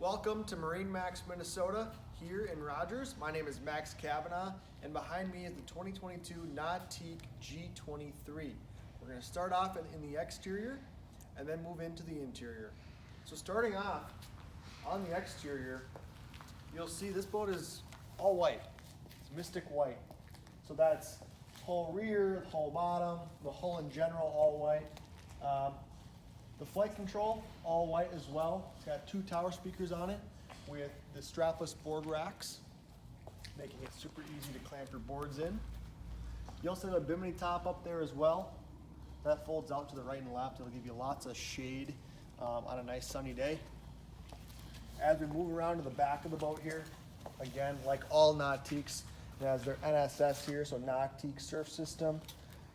Welcome to MarineMax, Minnesota, here in Rogers. My name is Max Kavanaugh, and behind me is the 2022 Nautique G23. We're going to start off in the exterior and then move into the interior. So starting off on the exterior, you'll see this boat is all white. It's mystic white. So that's hull rear, hull bottom, the hull in general all white. The flight control, all white as well. It's got 2 tower speakers on it with the strapless board racks, making it super easy to clamp your boards in. You also have a bimini top up there as well. That folds out to the right and left. It'll give you lots of shade on a nice sunny day. As we move around to the back of the boat here, again, like all Nautiques, it has their NSS here, so Nautique Surf System.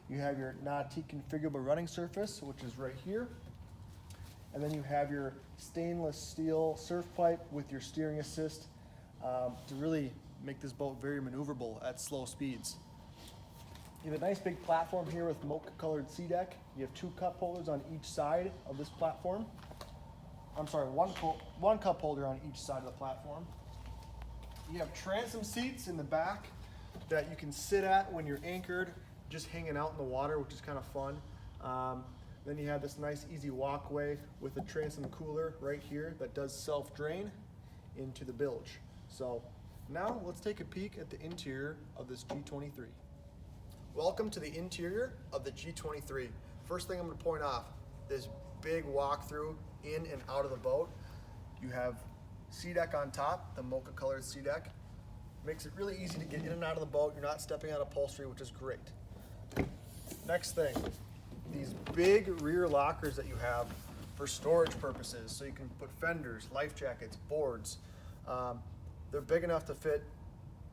You have your Nautique configurable running surface, which is right here. And then you have your stainless steel surf pipe with your steering assist to really make this boat very maneuverable at slow speeds. You have a nice big platform here with mocha colored sea deck. You have 2 cup holders on each side of this platform. I'm sorry, one cup holder on each side of the platform. You have transom seats in the back that you can sit at when you're anchored, just hanging out in the water, which is kind of fun. Then you have this nice easy walkway with a transom cooler right here that does self-drain into the bilge. So now let's take a peek at the interior of this G23. Welcome to the interior of the G23. First thing I'm going to point off, this big walkthrough in and out of the boat. You have sea deck on top, the mocha colored sea deck. Makes it really easy to get in and out of the boat. You're not stepping on upholstery, which is great. Next thing, these big rear lockers that you have for storage purposes, so you can put fenders, life jackets, boards. They're big enough to fit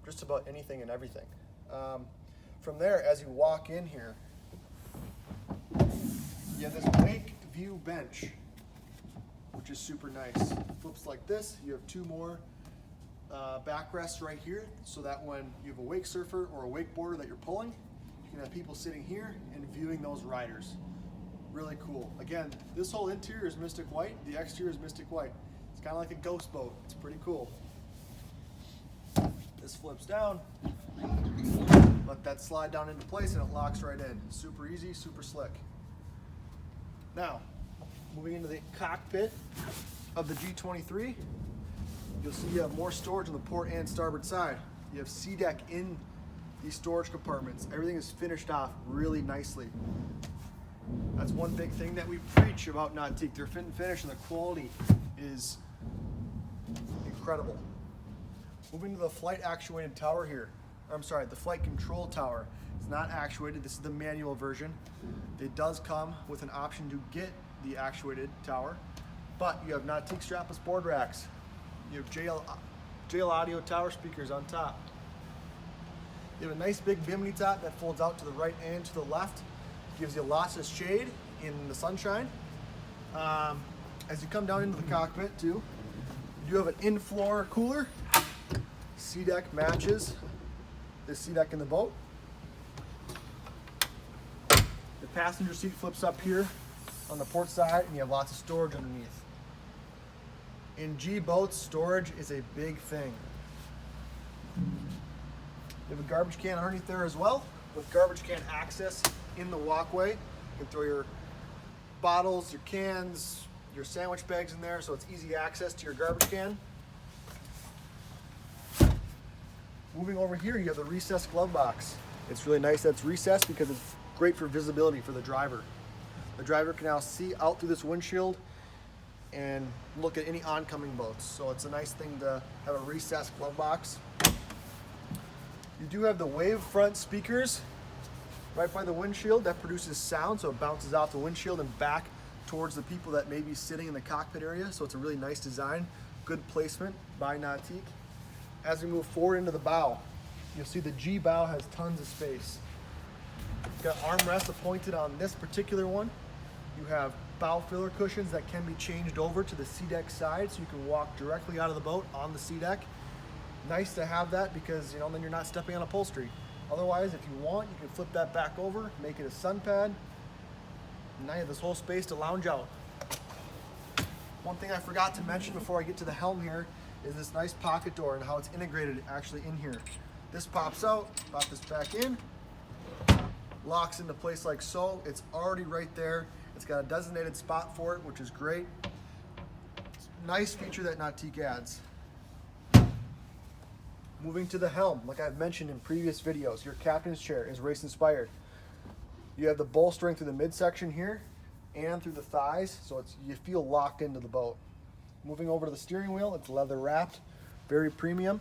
just about anything and everything. From there, as you walk in here, you have this wake view bench, which is super nice. Flips like this. You have 2 more backrests right here, so that when you have a wake surfer or a wakeboarder that you're pulling, you can have people sitting here and viewing those riders. Really cool. Again, this whole interior is mystic white. The exterior is mystic white. It's kind of like a ghost boat. It's pretty cool. This flips down. Let that slide down into place and it locks right in. Super easy, super slick. Now, moving into the cockpit of the G23, you'll see you have more storage on the port and starboard side. You have sea deck in these storage compartments. Everything is finished off really nicely. That's one big thing that we preach about Nautique. Their fit and finish and the quality is incredible. Moving to the flight actuated tower here. I'm sorry, the flight control tower. It's not actuated, this is the manual version. It does come with an option to get the actuated tower, but you have Nautique strapless board racks. You have JL audio tower speakers on top. You have a nice big bimini top that folds out to the right and to the left. Gives you lots of shade in the sunshine. As you come down into the cockpit too, you do have an in-floor cooler. Sea deck matches the sea deck in the boat. The passenger seat flips up here on the port side and you have lots of storage underneath. In G boats, storage is a big thing. You have a garbage can underneath there as well, with garbage can access in the walkway. You can throw your bottles, your cans, your sandwich bags in there, so it's easy access to your garbage can. Moving over here, you have the recessed glove box. It's really nice that it's recessed because it's great for visibility for the driver. The driver can now see out through this windshield and look at any oncoming boats. So it's a nice thing to have a recessed glove box. You do have the wave front speakers right by the windshield that produces sound, so it bounces off the windshield and back towards the people that may be sitting in the cockpit area. So it's a really nice design, good placement by Nautique. As we move forward into the bow, you'll see the G bow has tons of space. You've got armrests appointed on this particular one. You have bow filler cushions that can be changed over to the sea deck side, so you can walk directly out of the boat on the sea deck. Nice to have that because then you're not stepping on upholstery. Otherwise, if you want, you can flip that back over, make it a sun pad. Now you have this whole space to lounge out. One thing I forgot to mention before I get to the helm here is this nice pocket door and how it's integrated actually in here. This pops out, pop this back in, locks into place like so. It's already right there. It's got a designated spot for it, which is great. It's a nice feature that Nautique adds. Moving to the helm, like I've mentioned in previous videos, your captain's chair is race inspired. You have the bolstering through the midsection here and through the thighs, so you feel locked into the boat. Moving over to the steering wheel, it's leather wrapped, very premium.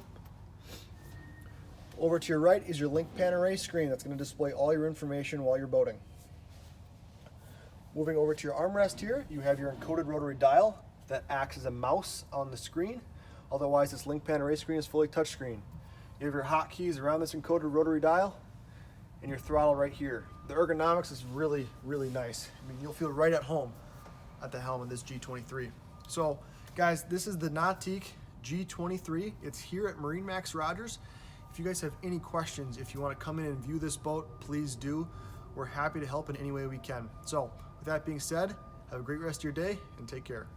Over to your right is your link pan array screen that's going to display all your information while you're boating. Moving over to your armrest here, you have your encoded rotary dial that acts as a mouse on the screen. Otherwise, this link pan array screen is fully touchscreen. You have your hotkeys around this encoded rotary dial and your throttle right here. The ergonomics is really, really nice. I mean, you'll feel right at home at the helm of this G23. So, guys, this is the Nautique G23. It's here at MarineMax Rogers. If you guys have any questions, if you want to come in and view this boat, please do. We're happy to help in any way we can. So, with that being said, have a great rest of your day and take care.